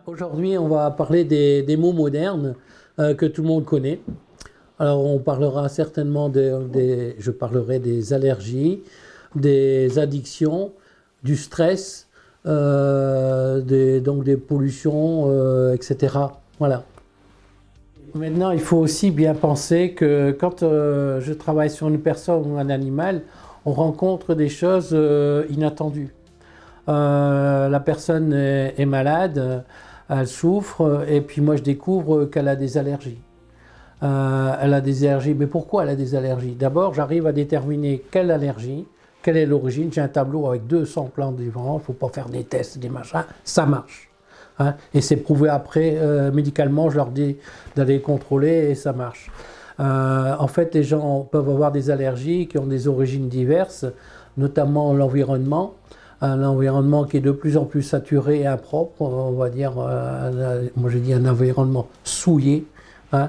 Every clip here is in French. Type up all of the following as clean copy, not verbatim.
Aujourd'hui, on va parler des mots modernes que tout le monde connaît. Alors, on parlera certainement je parlerai des allergies, des addictions, du stress, donc des pollutions, etc. Voilà. Maintenant, il faut aussi bien penser que quand je travaille sur une personne ou un animal, on rencontre des choses inattendues. La personne est malade, elle souffre, et puis moi je découvre qu'elle a des allergies. Elle a des allergies, mais pourquoi elle a des allergies? D'abord, j'arrive à déterminer quelle allergie, quelle est l'origine. J'ai un tableau avec 200 plantes différentes, il ne faut pas faire des tests, des machins, ça marche. Hein, et c'est prouvé après, médicalement, je leur dis d'aller contrôler et ça marche. En fait, les gens peuvent avoir des allergies qui ont des origines diverses, notamment l'environnement. Un environnement qui est de plus en plus saturé et impropre, on va dire, moi je dis un environnement souillé, hein,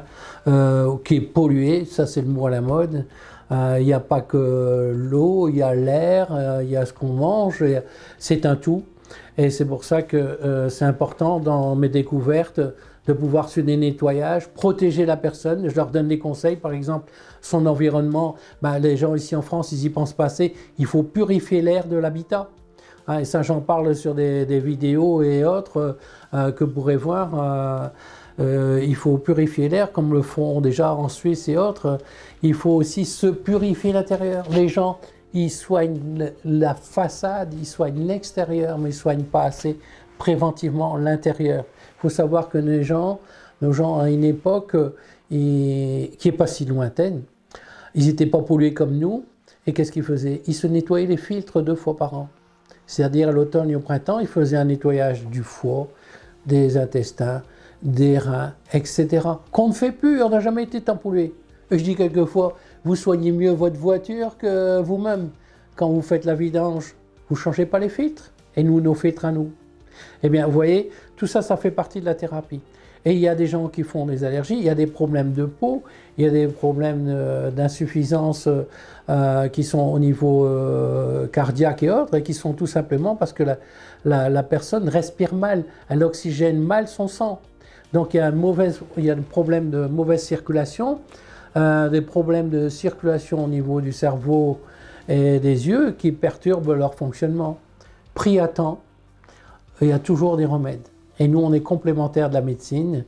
qui est pollué, ça c'est le mot à la mode. Il n'y a pas que l'eau, il y a l'air, il y a ce qu'on mange, c'est un tout. Et c'est pour ça que c'est important dans mes découvertes de pouvoir faire des nettoyages, protéger la personne. Je leur donne des conseils, par exemple, son environnement. Ben, les gens ici en France, ils y pensent pas assez. Il faut purifier l'air de l'habitat. Et ça, j'en parle sur des vidéos et autres que vous pourrez voir. Il faut purifier l'air, comme le font déjà en Suisse et autres. Il faut aussi se purifier l'intérieur. Les gens, ils soignent la façade, ils soignent l'extérieur, mais ils ne soignent pas assez préventivement l'intérieur. Il faut savoir que nos gens à une époque qui n'est pas si lointaine, ils n'étaient pas pollués comme nous. Et qu'est-ce qu'ils faisaient? Ils se nettoyaient les filtres 2 fois par an. C'est-à-dire à l'automne et au printemps, ils faisaient un nettoyage du foie, des intestins, des reins, etc. Qu'on ne fait plus, on n'a jamais été tant pollué. Et je dis quelquefois, vous soignez mieux votre voiture que vous-même. Quand vous faites la vidange, vous ne changez pas les filtres, et nous, nos filtres à nous. Eh bien, vous voyez, tout ça, ça fait partie de la thérapie. Et il y a des gens qui font des allergies, il y a des problèmes de peau, il y a des problèmes d'insuffisance qui sont au niveau cardiaque et autres, et qui sont tout simplement parce que la personne respire mal, elle oxygène mal son sang. Donc il y a un problème de mauvaise circulation, des problèmes de circulation au niveau du cerveau et des yeux qui perturbent leur fonctionnement. Pris à temps, il y a toujours des remèdes. Et nous, on est complémentaires de la médecine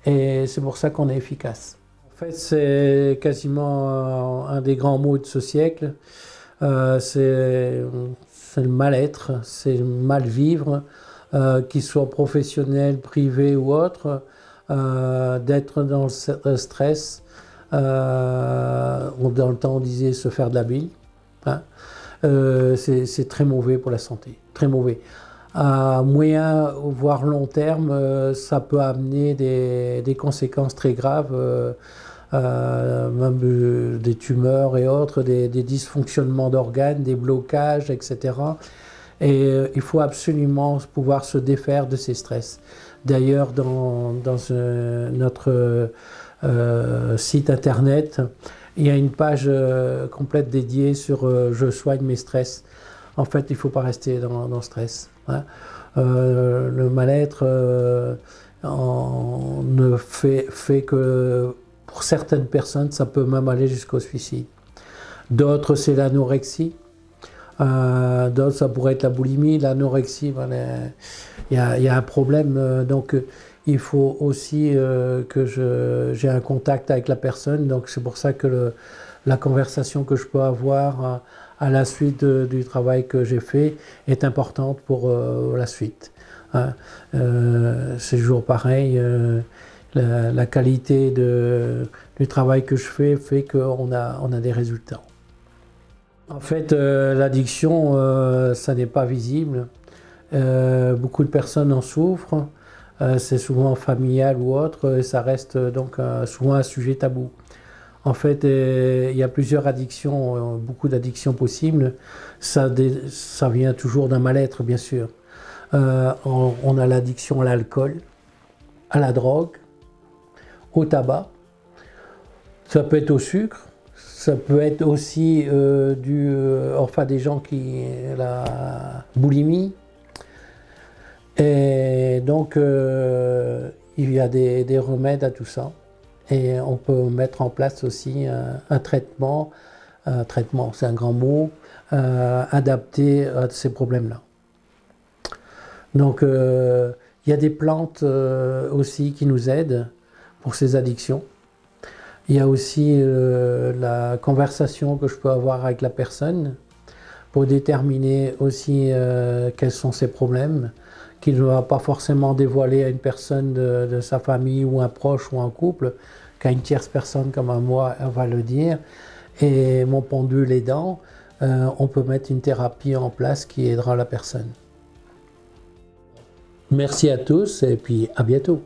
et c'est pour ça qu'on est efficace. En fait, c'est quasiment un des grands mots de ce siècle. C'est le mal-être, c'est le mal-vivre, qu'il soit professionnel, privé ou autre, d'être dans le stress. Dans le temps, on disait se faire de la bile. Hein. C'est très mauvais pour la santé, très mauvais. À moyen voire long terme, ça peut amener des conséquences très graves, même des tumeurs et autres, des dysfonctionnements d'organes, des blocages, etc. Et il faut absolument pouvoir se défaire de ces stress. D'ailleurs, dans notre site internet, il y a une page complète dédiée sur je soigne mes stress. En fait, il ne faut pas rester dans le stress. Hein. Le mal-être ne fait que pour certaines personnes, ça peut même aller jusqu'au suicide. D'autres, c'est l'anorexie. D'autres, ça pourrait être la boulimie, l'anorexie. Il y a un problème. Donc, il faut aussi que j'ai un contact avec la personne. Donc, c'est pour ça que la conversation que je peux avoir à la suite du travail que j'ai fait est importante pour la suite. Hein. C'est toujours pareil, la qualité du travail que je fais fait qu'on a des résultats. En fait, l'addiction, ça n'est pas visible. Beaucoup de personnes en souffrent. C'est souvent familial ou autre, et ça reste donc souvent un sujet tabou. En fait, il y a plusieurs addictions, beaucoup d'addictions possibles. Ça vient toujours d'un mal-être, bien sûr. On a l'addiction à l'alcool, à la drogue, au tabac. Ça peut être au sucre. Ça peut être aussi des gens qui la boulimie. Et Donc, il y a des remèdes à tout ça. Et on peut mettre en place aussi un traitement c'est un grand mot, adapté à ces problèmes-là. Donc, il y a des plantes aussi qui nous aident pour ces addictions. Il y a aussi la conversation que je peux avoir avec la personne pour déterminer aussi quels sont ses problèmes, qu'il ne va pas forcément dévoiler à une personne de sa famille ou un proche ou un couple, qu'à une tierce personne comme à moi, elle va le dire. Et mon pendule aidant, on peut mettre une thérapie en place qui aidera la personne. Merci à tous et puis à bientôt.